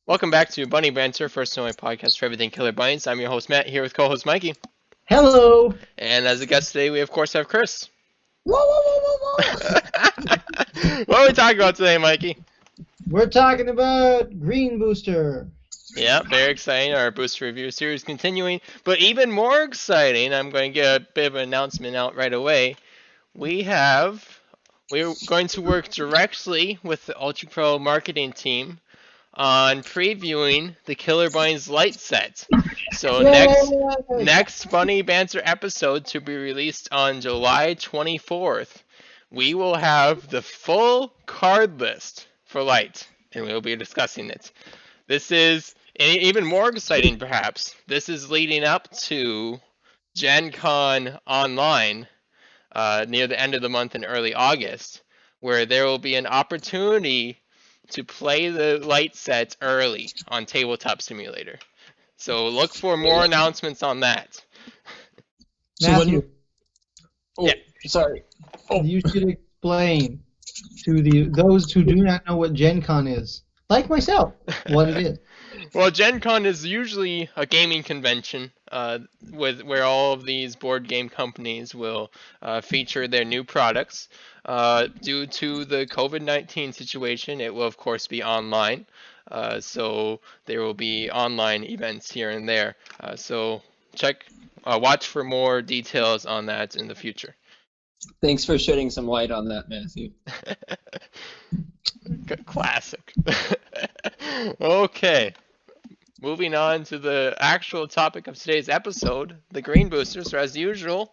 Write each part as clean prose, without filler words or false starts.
Welcome back to Bunny Banter, first and only podcast for everything Killer Bunnies. I'm your host Matt, here with co-host Mikey. Hello. And as a guest today, we of course have Chris. Whoa, whoa, whoa, whoa, whoa. What are we talking about today, Mikey? We're talking about Green Booster. Yeah, very exciting. Our booster review series continuing. But even more exciting, I'm going to get a bit of an announcement out right away. We're going to work directly with the Ultra Pro marketing team on previewing the Killer Bunnies light set. So next Bunny Banter episode to be released on July 24th, we will have the full card list for light, and we will be discussing it. This is even more exciting, perhaps. This is leading up to Gen Con Online near the end of the month in early August, where there will be an opportunity to play the light sets early on Tabletop Simulator. So look for more announcements on that. Matthew, Yeah. Sorry. you should explain to those who do not know what Gen Con is, like myself, what it is. Well, Gen Con is usually a gaming convention where all of these board game companies will feature their new products. Due to the COVID-19 situation, it will of course be online. So there will be online events here and there. So watch for more details on that in the future. Thanks for shedding some light on that, Matthew. Classic. Okay. Moving on to the actual topic of today's episode, the Green Boosters. So as usual,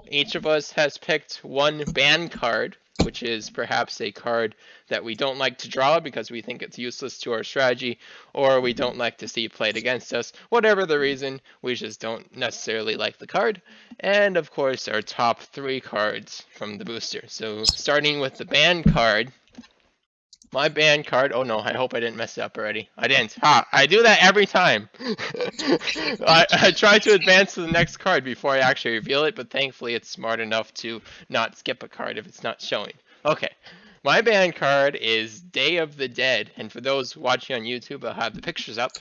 each of us has picked one ban card, which is perhaps a card that we don't like to draw because we think it's useless to our strategy, or we don't like to see played against us. Whatever the reason, we just don't necessarily like the card. And of course, our top 3 cards from the booster. So starting with the ban card. My ban card. Oh no, I hope I didn't mess it up already. I didn't. I do that every time. I try to advance to the next card before I actually reveal it, but thankfully it's smart enough to not skip a card if it's not showing. Okay. My ban card is Day of the Dead, and for those watching on YouTube, I'll have the pictures up.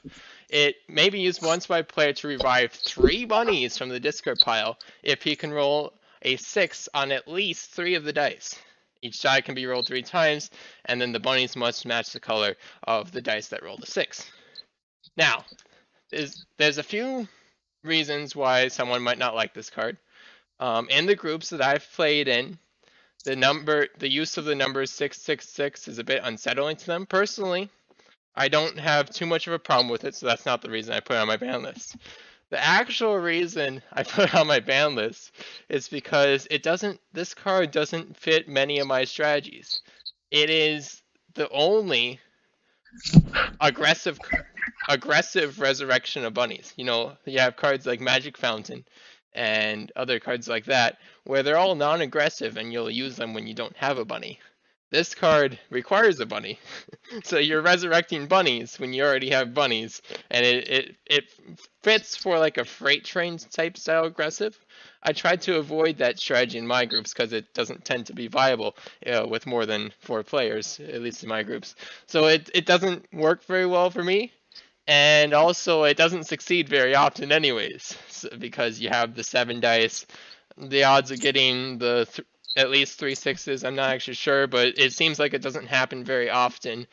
It may be used once by a player to revive 3 bunnies from the discard pile if he can roll a 6 on at least 3 of the dice. Each die can be rolled 3 times, and then the bunnies must match the color of the dice that rolled a 6. Now, there's a few reasons why someone might not like this card. In the groups that I've played in, the use of the number 666 is a bit unsettling to them. Personally, I don't have too much of a problem with it, so that's not the reason I put it on my ban list. The actual reason I put it on my ban list is because this card doesn't fit many of my strategies. It is the only aggressive resurrection of bunnies. You know, you have cards like Magic Fountain and other cards like that where they're all non-aggressive and you'll use them when you don't have a bunny. This card requires a bunny, so you're resurrecting bunnies when you already have bunnies, and it fits for like a freight train type style aggressive. I tried to avoid that strategy in my groups because it doesn't tend to be viable with more than 4 players, at least in my groups. So it doesn't work very well for me, and also it doesn't succeed very often anyways, because you have the 7 dice. The odds of getting at least 3 6s, I'm not actually sure, but it seems like it doesn't happen very often.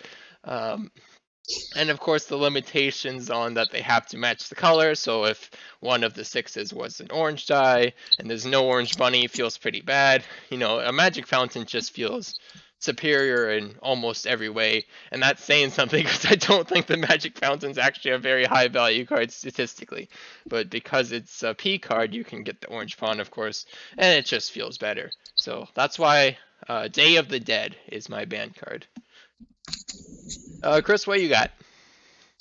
And of course the limitations on that they have to match the color, so if one of the 6s was an orange die and there's no orange bunny, feels pretty bad. You know, a Magic Fountain just feels superior in almost every way, and that's saying something because I don't think the Magic Fountain's actually a very high value card statistically, but because it's a P card, you can get the orange pawn, of course, and it just feels better. So that's why Day of the Dead is my ban card. Chris, what you got?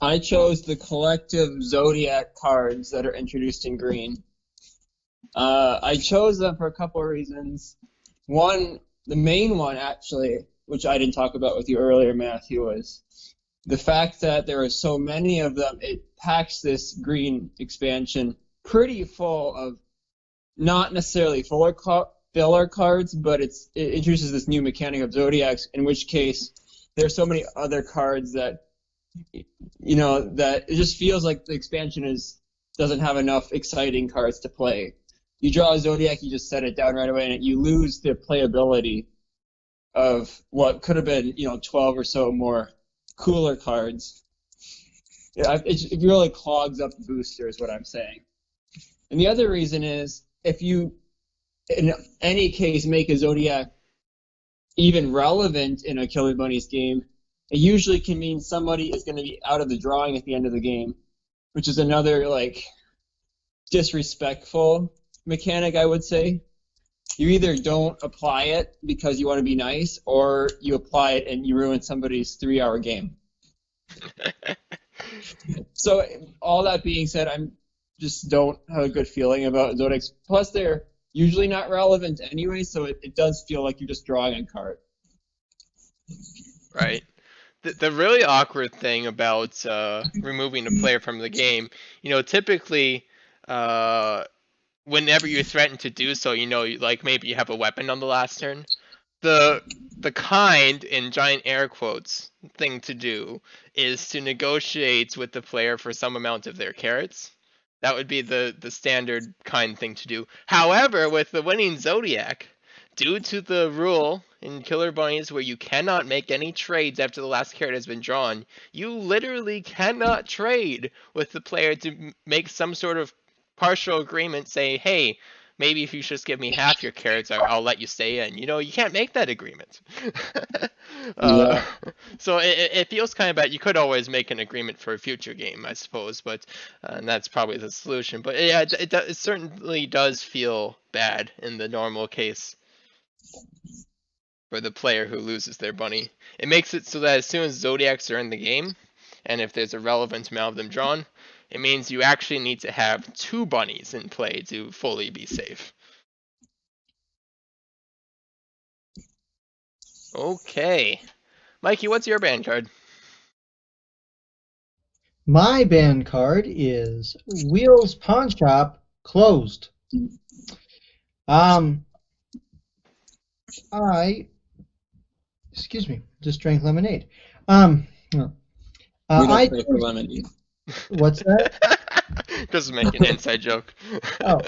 I chose the collective Zodiac cards that are introduced in green. I chose them for a couple of reasons. One, the main one actually, which I didn't talk about with you earlier, Matthew, was the fact that there are so many of them. It packs this green expansion pretty full of not necessarily filler cards, but it introduces this new mechanic of Zodiacs, in which case there's so many other cards that that it just feels like the expansion doesn't have enough exciting cards to play. You draw a Zodiac, you just set it down right away, and you lose the playability of what could have been 12 or so more cooler cards. It really clogs up the booster, is what I'm saying. And the other reason is if you, in any case, make a Zodiac even relevant in a Killer Bunnies game, it usually can mean somebody is going to be out of the drawing at the end of the game, which is another disrespectful mechanic, I would say. You either don't apply it because you want to be nice, or you apply it and you ruin somebody's 3-hour game. So all that being said, I'm just don't have a good feeling about Zodiacs. Plus, they're usually not relevant anyway, so it does feel like you're just drawing a card. Right. The really awkward thing about removing a player from the game, typically, whenever you threaten to do so, like maybe you have a weapon on the last turn, the kind, in giant air quotes, thing to do is to negotiate with the player for some amount of their carrots. That would be the standard kind thing to do. However, with the winning Zodiac, due to the rule in Killer Bunnies where you cannot make any trades after the last carrot has been drawn, you literally cannot trade with the player to make some sort of partial agreement, say, hey, maybe if you just give me half your carrots, I'll let you stay in. You can't make that agreement. uh, Yeah. so it feels kind of bad. You could always make an agreement for a future game, I suppose, but and that's probably the solution. But yeah, it certainly does feel bad in the normal case for the player who loses their bunny. It makes it so that as soon as Zodiacs are in the game, and if there's a relevant amount of them drawn, it means you actually need to have 2 bunnies in play to fully be safe. Okay. Mikey, what's your band card? My band card is Wheels Pawn Shop closed. Excuse me, just drank lemonade. No. We don't I pay for lemonade. What's that? Just make an inside joke. Oh.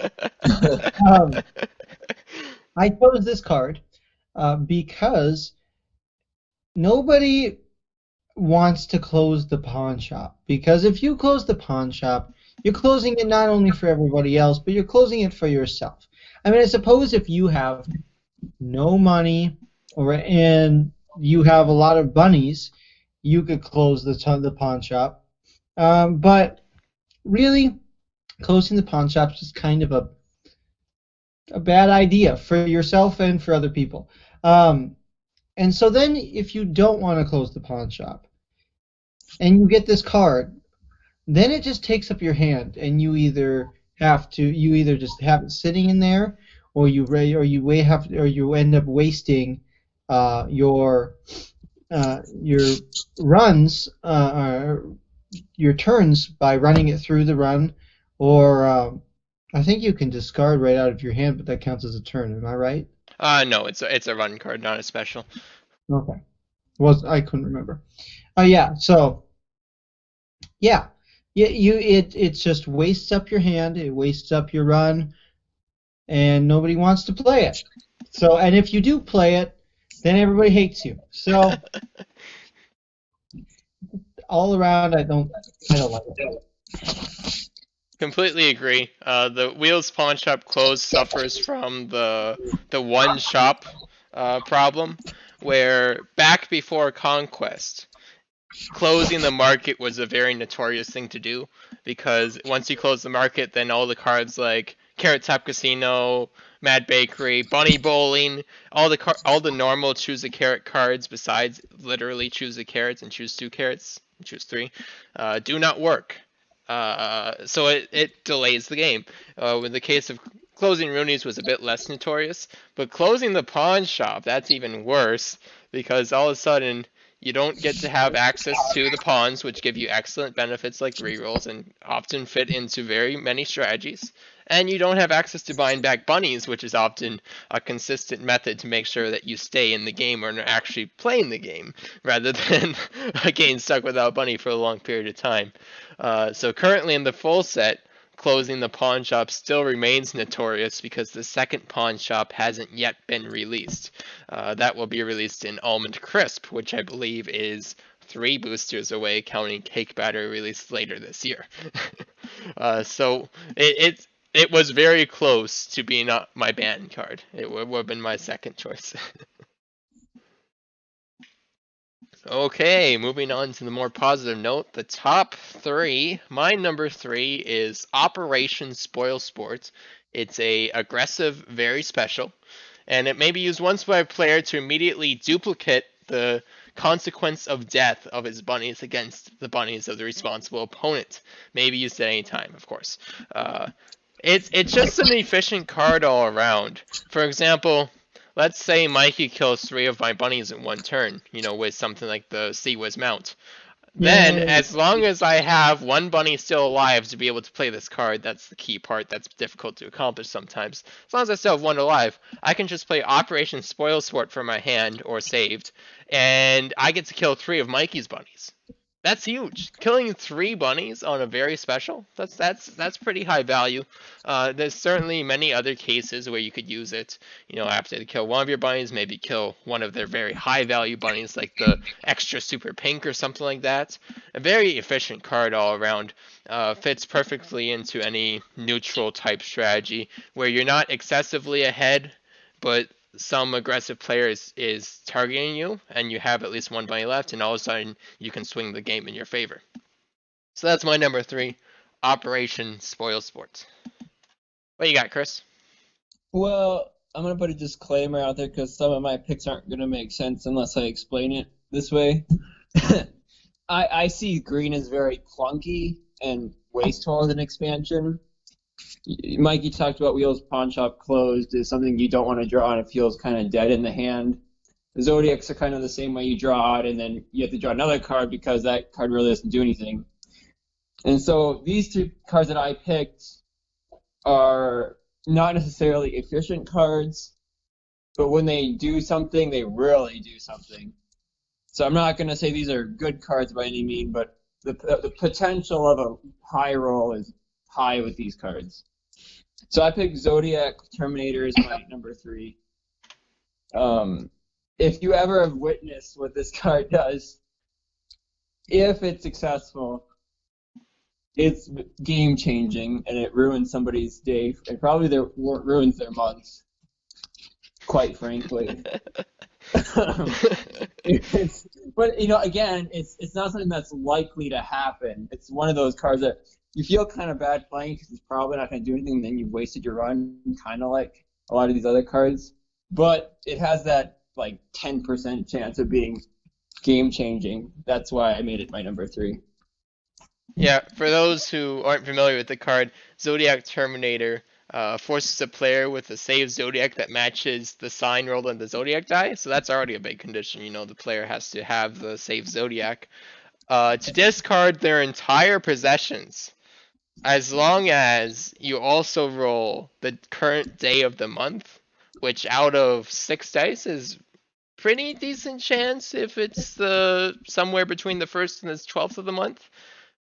Um, I chose this card because nobody wants to close the pawn shop. Because if you close the pawn shop, you're closing it not only for everybody else, but you're closing it for yourself. I mean, I suppose if you have no money and you have a lot of bunnies, you could close the pawn shop. But really, closing the pawn shop is kind of a bad idea for yourself and for other people. And so then if you don't want to close the pawn shop and you get this card, then it just takes up your hand and you either just have it sitting in there or you end up wasting your runs your turns by running it through the run, or I think you can discard right out of your hand, but that counts as a turn. Am I right? No, it's a run card, not a special. Okay. I couldn't remember. Yeah. So yeah, it just wastes up your hand. It wastes up your run, and nobody wants to play it. So, and if you do play it, then everybody hates you. So all around, I don't like it. Completely agree. The Wheels Pawn Shop closed suffers from the one shop problem, where back before Conquest, closing the market was a very notorious thing to do, because once you close the market, then all the cards like Carrot Top Casino, Mad Bakery, Bunny Bowling, all the normal choose a carrot cards besides literally choose a carrots and choose 2 carrots, and choose 3, do not work. So it delays the game. In the case of closing Rooney's was a bit less notorious, but closing the pawn shop, that's even worse, because all of a sudden you don't get to have access to the pawns, which give you excellent benefits like rerolls and often fit into very many strategies. And you don't have access to buying back bunnies, which is often a consistent method to make sure that you stay in the game or are actually playing the game, rather than getting stuck without a bunny for a long period of time. So currently in the full set, closing the pawn shop still remains notorious because the second pawn shop hasn't yet been released. That will be released in Almond Crisp, which I believe is 3 boosters away, counting Cake Batter released later this year. So it was very close to being my ban card. It would have been my second choice. Okay, moving on to the more positive note, the top 3. My number 3 is Operation Spoil Sport. It's a aggressive, very special, and it may be used once by a player to immediately duplicate the consequence of death of his bunnies against the bunnies of the responsible opponent. May be used at any time, of course. It's just an efficient card all around. For example, let's say Mikey kills 3 of my bunnies in one turn, with something like the Sea-Wiz mount. Then, Yay. as long as I have 1 bunny still alive to be able to play this card, that's the key part that's difficult to accomplish sometimes. As long as I still have 1 alive, I can just play Operation Spoil Sport for my hand, or saved, and I get to kill 3 of Mikey's bunnies. That's huge. Killing 3 bunnies on a very special, that's pretty high value. There's certainly many other cases where you could use it. After to kill 1 of your bunnies, maybe kill 1 of their very high value bunnies, like the extra super pink or something like that. A very efficient card all around. Fits perfectly into any neutral type strategy where you're not excessively ahead, but some aggressive player is targeting you, and you have at least 1 bunny left, and all of a sudden you can swing the game in your favor. So that's my number 3, Operation Spoil Sports. What you got, Chris? Well, I'm gonna put a disclaimer out there because some of my picks aren't gonna make sense unless I explain it this way. I see green as very clunky and wasteful as an expansion. Mikey talked about Wheels Pawn Shop closed is something you don't want to draw and it feels kind of dead in the hand. The Zodiacs are kind of the same way. You draw it and then you have to draw another card because that card really doesn't do anything. And so these 2 cards that I picked are not necessarily efficient cards, but when they do something, they really do something. So I'm not going to say these are good cards by any means, but the potential of a high roll is high with these cards. So I picked Zodiac Terminator as my number 3. If you ever have witnessed what this card does, if it's successful, it's game changing and it ruins somebody's day and probably ruins their month, quite frankly. But again, it's not something that's likely to happen. It's one of those cards that you feel kind of bad playing because it's probably not going to do anything. Then you've wasted your run, kind of like a lot of these other cards. But it has that like 10% chance of being game changing. That's why I made it my number 3. Yeah, for those who aren't familiar with the card, Zodiac Terminator forces a player with a save Zodiac that matches the sign rolled on the Zodiac die. So that's already a big condition. The player has to have the save Zodiac. To discard their entire possessions, as long as you also roll the current day of the month, which out of 6 dice is pretty decent chance if it's somewhere between the 1st and the 12th of the month.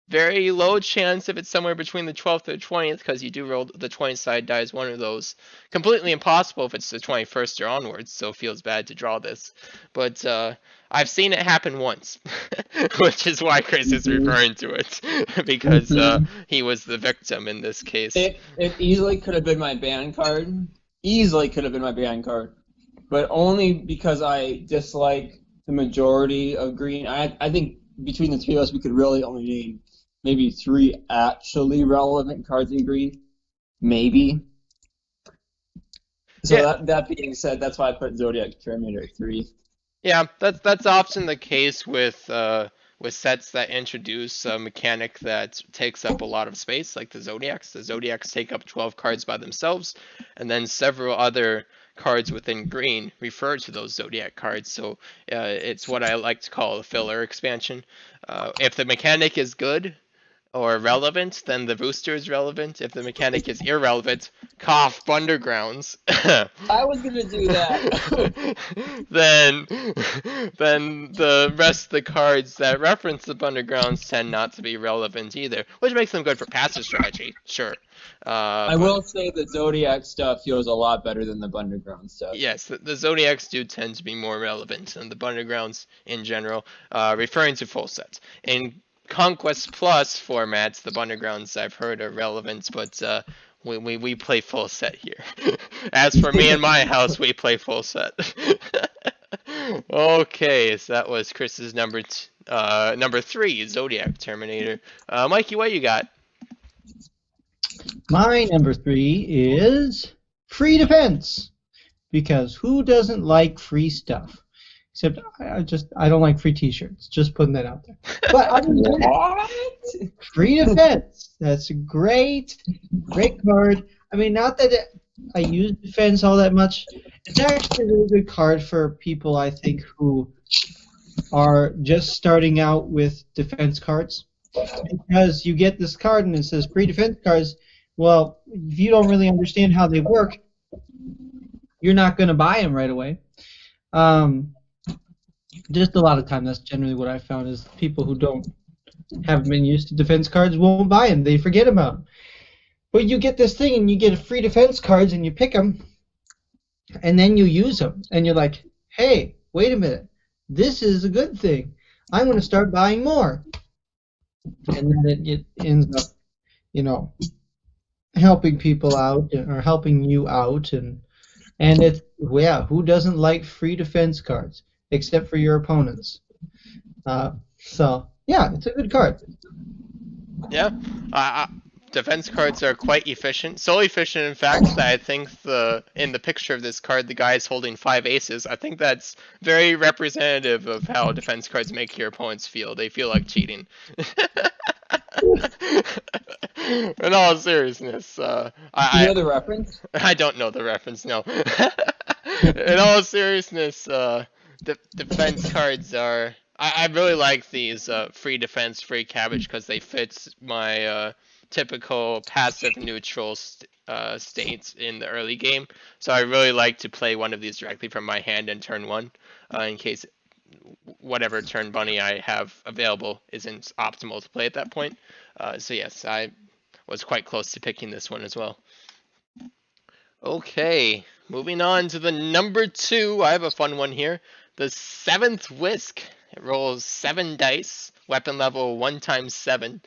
Very low chance if it's somewhere between the 12th and the 20th, because you do roll the 20th side die as one of those. Completely impossible if it's the 21st or onwards, so it feels bad to draw this. But I've seen it happen once, which is why Chris is referring to it, because he was the victim in this case. It easily could have been my ban card. Easily could have been my ban card. But only because I dislike the majority of green. I think between the 3 of us, we could really only name maybe 3 actually relevant cards in green, maybe. So Yeah. that being said, that's why I put Zodiac Terminator 3. Yeah, that's often the case with sets that introduce a mechanic that takes up a lot of space, like the Zodiacs. The Zodiacs take up 12 cards by themselves, and then several other cards within green refer to those Zodiac cards. So it's what I like to call a filler expansion. If the mechanic is good, or relevant, then the booster is relevant. If the mechanic is irrelevant, cough, Bundergrounds. I was gonna do that. then the rest of the cards that reference the Bundergrounds tend not to be relevant either, which makes them good for passive strategy, sure. I will say the Zodiac stuff feels a lot better than the Underground stuff. Yes, the Zodiacs do tend to be more relevant than the Undergrounds in general, referring to full sets. In Conquest Plus formats, the Undergrounds I've heard are relevant, but we play full set here. As for me and my house, we play full set. Okay, so that was Chris's number 3, Zodiac Terminator. Mikey, what you got? My number 3 is free defense. Because who doesn't like free stuff? Except I don't like free T-shirts. Just putting that out there. But other than that, free defense. That's a great card. I mean, not that I use defense all that much. It's actually a really good card for people, I think, who are just starting out with defense cards. Because you get this card and it says free defense cards. Well, if you don't really understand how they work, you're not going to buy them right away. Just a lot of time, that's generally what I found, is people who haven't been used to defense cards won't buy them. They forget about them. But you get this thing and you get free defense cards and you pick them, and then you use them, and you're like, hey, wait a minute, this is a good thing. I'm going to start buying more. And then it ends up, helping people out or helping you out, and it's, yeah, who doesn't like free defense cards except for your opponents? So yeah, it's a good card. Yeah, defense cards are quite efficient. So efficient, in fact, that I think in the picture of this card, the guy is holding 5 aces. I think that's very representative of how defense cards make your opponents feel. They feel like cheating. In all seriousness, Do you know the reference? I don't know the reference, no. In all seriousness, defense cards are... I really like these free defense, free cabbage, because they fit my typical passive neutral states in the early game. So I really like to play one of these directly from my hand in turn 1, in case whatever turn bunny I have available isn't optimal to play at that point. So yes, I was quite close to picking this one as well. Okay, moving on to the number 2. I have a fun one here. The 7th Whisk. It rolls 7 dice, weapon level 1 times 7.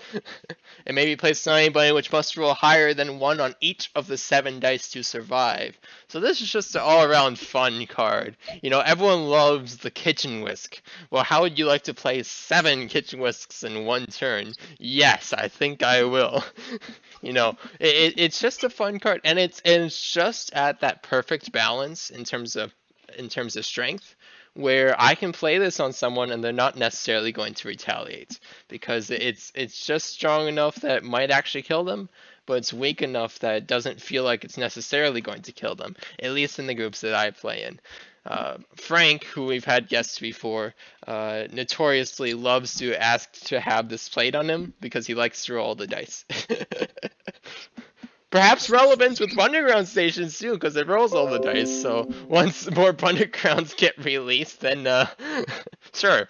It may be placed on anybody which must roll higher than 1 on each of the 7 dice to survive. So this is just an all-around fun card. Everyone loves the Kitchen Whisk. Well, how would you like to play 7 Kitchen Whisks in 1 turn? Yes, I think I will. It's just a fun card, and it's just at that perfect balance in terms of strength, where I can play this on someone and they're not necessarily going to retaliate, because it's just strong enough that it might actually kill them, but it's weak enough that it doesn't feel like it's necessarily going to kill them, at least in the groups that I play in. Frank, who we've had guests before, notoriously loves to ask to have this played on him because he likes to roll the dice. Perhaps relevant with Underground stations too, because it rolls all the dice. So once more Undergrounds get released, then sure.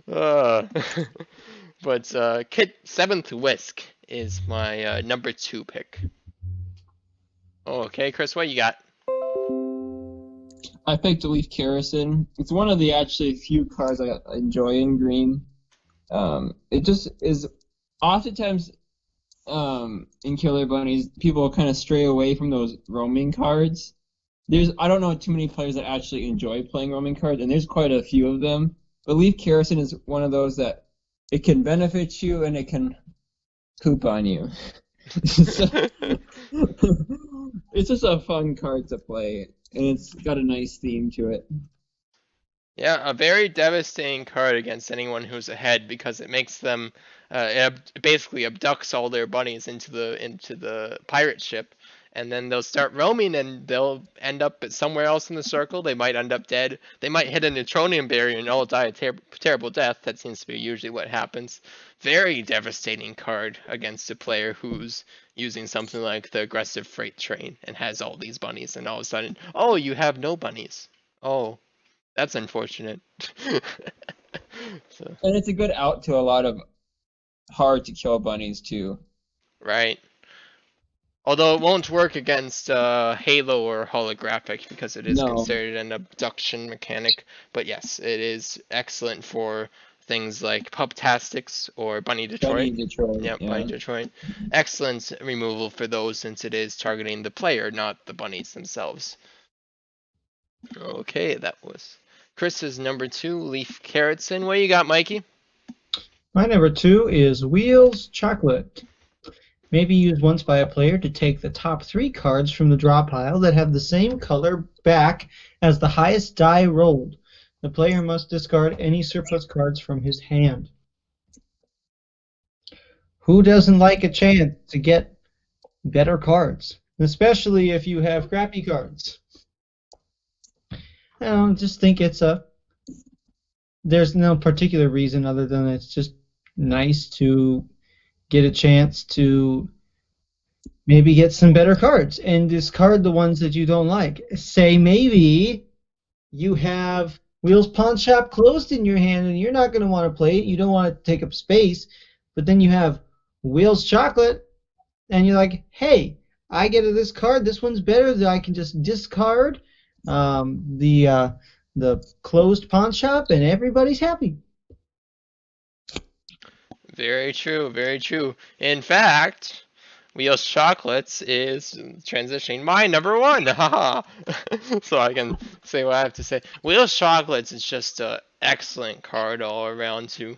But 7th Whisk is my number 2 pick. Okay, Chris, what you got? I picked Leaf Kerosene. It's one of the actually few cards I enjoy in green. It just is oftentimes in Killer Bunnies, people kind of stray away from those roaming cards. I don't know too many players that actually enjoy playing roaming cards, and there's quite a few of them. But Leaf Kerosene is one of those that it can benefit you and it can poop on you. It's just a fun card to play, and it's got a nice theme to it. Yeah, a very devastating card against anyone who's ahead, because it makes them it basically abducts all their bunnies into the pirate ship, and then they'll start roaming, and they'll end up somewhere else in the circle. They might end up dead. They might hit a neutronium barrier and all die a terrible death. That seems to be usually what happens. Very devastating card against a player who's using something like the aggressive freight train and has all these bunnies, and all of a sudden, oh, you have no bunnies. Oh, that's unfortunate. So, And it's a good out to a lot of hard to kill bunnies too. right. Although it won't work against Halo or Holographic because it is No. considered an abduction mechanic. But yes, it is excellent for things like Pubtastics or Bunny Detroit. Bunny Detroit. Yep, Yeah. Bunny Detroit. Excellent removal for those since it is targeting the player, not the bunnies themselves. Okay, that was Chris's number 2, Leaf Carrotson. What do you got, Mikey? My number 2 is Wheels Chocolate. May be used once by a player to take the top 3 cards from the draw pile that have the same color back as the highest die rolled. The player must discard any surplus cards from his hand. Who doesn't like a chance to get better cards? Especially if you have crappy cards. I don't just think there's no particular reason other than it's just nice to get a chance to maybe get some better cards and discard the ones that you don't like. Say maybe you have Wheels Pawn Shop closed in your hand and you're not going to want to play it. You don't want to take up space. But then you have Wheels Chocolate and you're like, hey, I get this card. This one's better. That I can just discard the closed pawn shop and everybody's happy. Very true, very true. In fact, Wheels Chocolates is transitioning my number 1. Haha. So I can say what I have to say. Wheels Chocolates is just an excellent card all around to,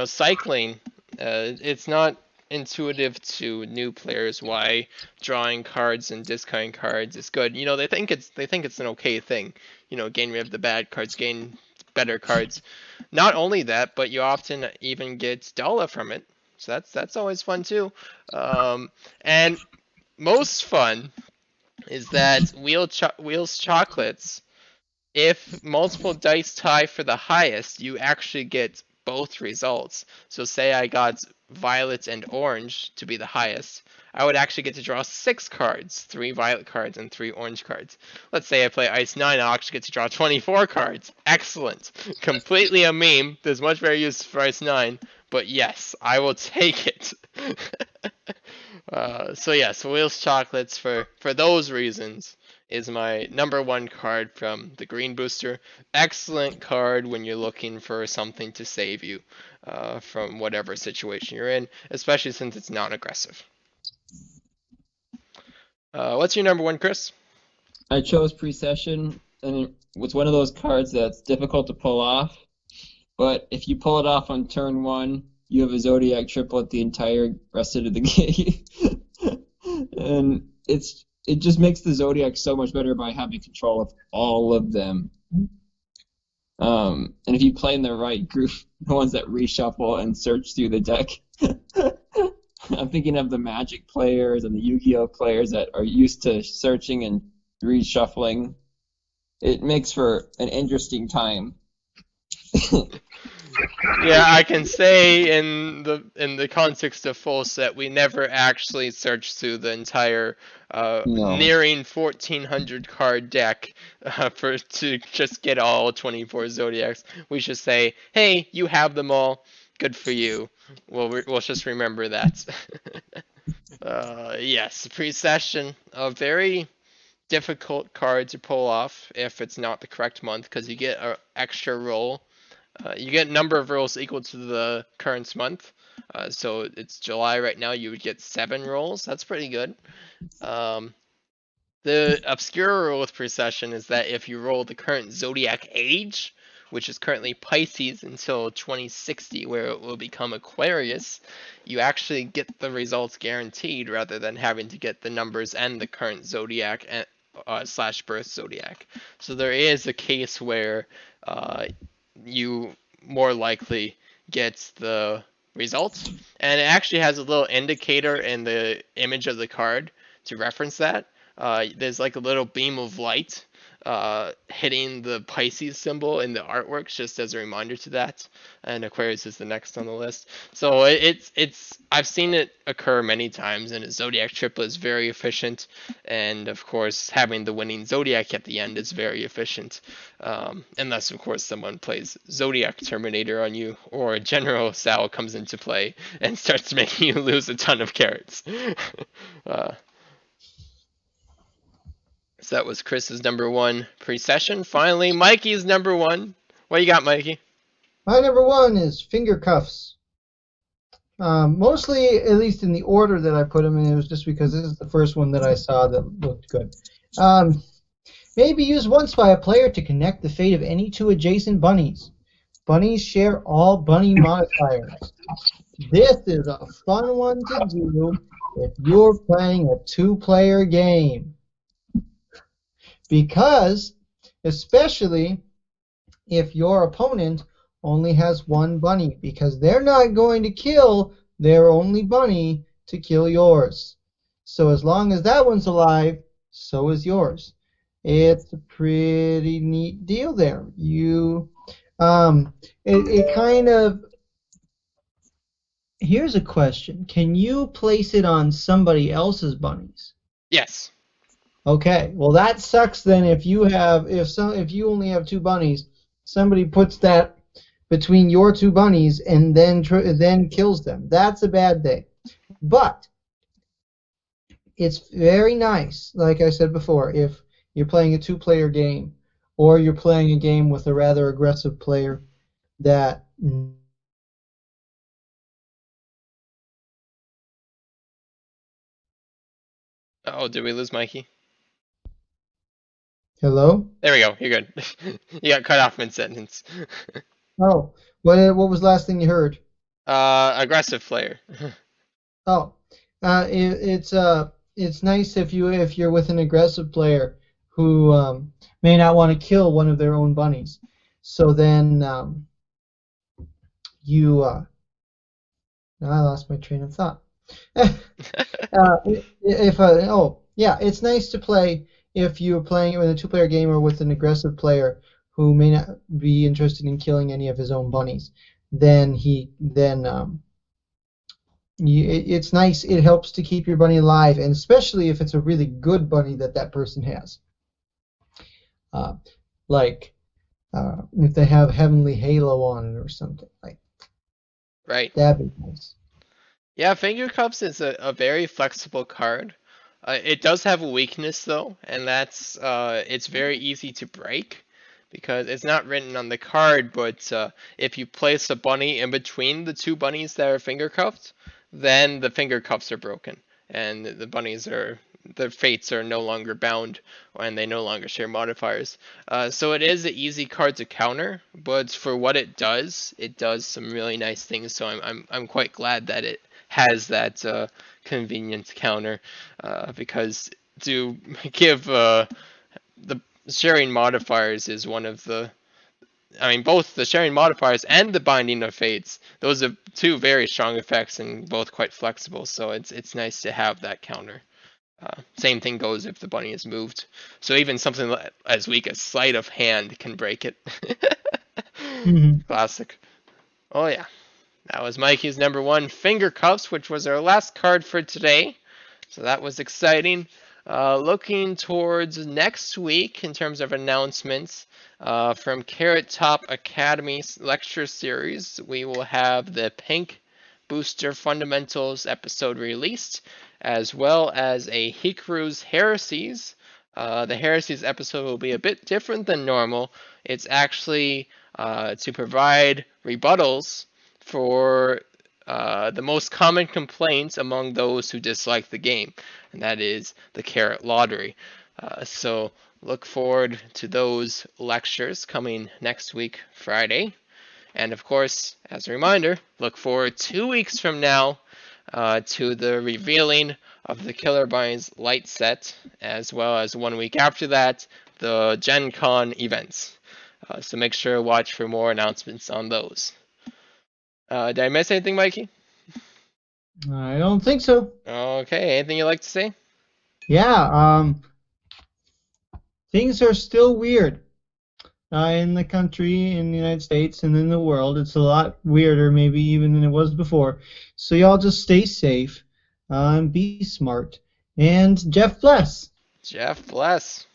cycling. It's not intuitive to new players why drawing cards and discarding cards is good. They think it's an okay thing. Getting rid of the bad cards, gain better cards. Not only that, but you often even get Dala from it. So that's always fun too. And most fun is that Wheels Chocolates, if multiple dice tie for the highest, you actually get both results. So say I got violet and orange to be the highest, I would actually get to draw 6 cards, 3 violet cards and 3 orange cards. Let's say I play Ice 9, I'll actually get to draw 24 cards. Excellent. Completely a meme. There's much better use for Ice 9, but yes, I will take it. So yes, Wheels Chocolates for those reasons is my number 1 card from the Green Booster. Excellent card when you're looking for something to save you from whatever situation you're in, especially since it's non-aggressive. What's your number 1, Chris? I chose Precession, and it's one of those cards that's difficult to pull off. But if you pull it off on turn 1, you have a Zodiac triplet the entire rest of the game. And it just makes the Zodiac so much better by having control of all of them. And if you play in the right group, the ones that reshuffle and search through the deck. I'm thinking of the Magic players and the Yu-Gi-Oh players that are used to searching and reshuffling. It makes for an interesting time. Yeah, I can say in the context of full set, we never actually searched through the entire No. nearing 1400 card deck to just get all 24 Zodiacs. We should say, hey, you have them all. Good for you. We'll just remember that. Yes, Precession, a very difficult card to pull off if it's not the correct month, because you get an extra roll. You get a number of rolls equal to the current month. So it's July right now, you would get 7 rolls. That's pretty good. The obscure rule with Precession is that if you roll the current Zodiac age, which is currently Pisces until 2060, where it will become Aquarius, you actually get the results guaranteed rather than having to get the numbers and the current Zodiac slash birth Zodiac. So there is a case where you more likely get the results, and it actually has a little indicator in the image of the card to reference that. there's like a little beam of light hitting the Pisces symbol in the artworks, just as a reminder to that. And Aquarius is the next on the list. So it's I've seen it occur many times, and a zodiac triplet is very efficient. And of course, having the winning zodiac at the end is very efficient, unless of course someone plays Zodiac Terminator on you, or General Sal comes into play and starts making you lose a ton of carrots. uh, so that was Chris's number one pre-session. Finally, Mikey's number one. What you got, Mikey? My number one is finger cuffs. Mostly, at least in the order that I put them in, it was just because this is the first one that I saw that looked good. May be used once by a player to connect the fate of any two adjacent bunnies. Bunnies share all bunny modifiers. This is a fun one to do if you're playing a two-player game. Because, especially if your opponent only has one bunny, because they're not going to kill their only bunny to kill yours. So as long as that one's alive, so is yours. It's a pretty neat deal there. It kind of. Here's a question: can you place it on somebody else's bunnies? Yes. Okay, well that sucks then if you only have two bunnies, somebody puts that between your two bunnies and then kills them. That's a bad day. But it's very nice, like I said before, if you're playing a two-player game or you're playing a game with a rather aggressive player that Oh, did we lose Mikey? Hello? There we go. You're good. You got cut off mid-sentence. Oh, what was the last thing you heard? Aggressive player. Oh, it's nice if you're with an aggressive player who may not want to kill one of their own bunnies. So then you now I lost my train of thought. It's nice to play if you're playing with a two-player game or with an aggressive player who may not be interested in killing any of his own bunnies. It's nice. It helps to keep your bunny alive, and especially if it's a really good bunny that person has. Like if they have Heavenly Halo on it or something like. Right. That'd be nice. Yeah, Finger Cups is a very flexible card. It does have a weakness though, and that's it's very easy to break because it's not written on the card, but if you place a bunny in between the two bunnies that are finger cuffed, then the finger cuffs are broken, and the bunnies are their fates are no longer bound, and they no longer share modifiers. So it is an easy card to counter, but for what it does some really nice things. So I'm quite glad that it has that convenient counter, because to give the sharing modifiers is one of the both the sharing modifiers and the binding of fates. Those are two very strong effects and both quite flexible. So it's nice to have that counter. Same thing goes if the bunny is moved. So even something as weak as sleight of hand can break it. Mm-hmm. Classic. Oh yeah. That was Mikey's number one, Finger Cuffs, which was our last card for today. So that was exciting. Looking towards next week in terms of announcements, from Carrot Top Academy lecture series, we will have the Pink Booster Fundamentals episode released, as well as a Hikaru's Heresies. The Heresies episode will be a bit different than normal. It's actually to provide rebuttals for the most common complaints among those who dislike the game, and that is the carrot lottery. So look forward to those lectures coming next week, Friday. And of course, as a reminder, look forward 2 weeks from now to the revealing of the Killer Bunnies light set, as well as 1 week after that, the Gen Con events. So make sure to watch for more announcements on those. Did I miss anything, Mikey? I don't think so. Okay, anything you'd like to say? Yeah, things are still weird in the country, in the United States, and in the world. It's a lot weirder, maybe even than it was before. So y'all just stay safe and be smart. And Jeff bless. Jeff bless.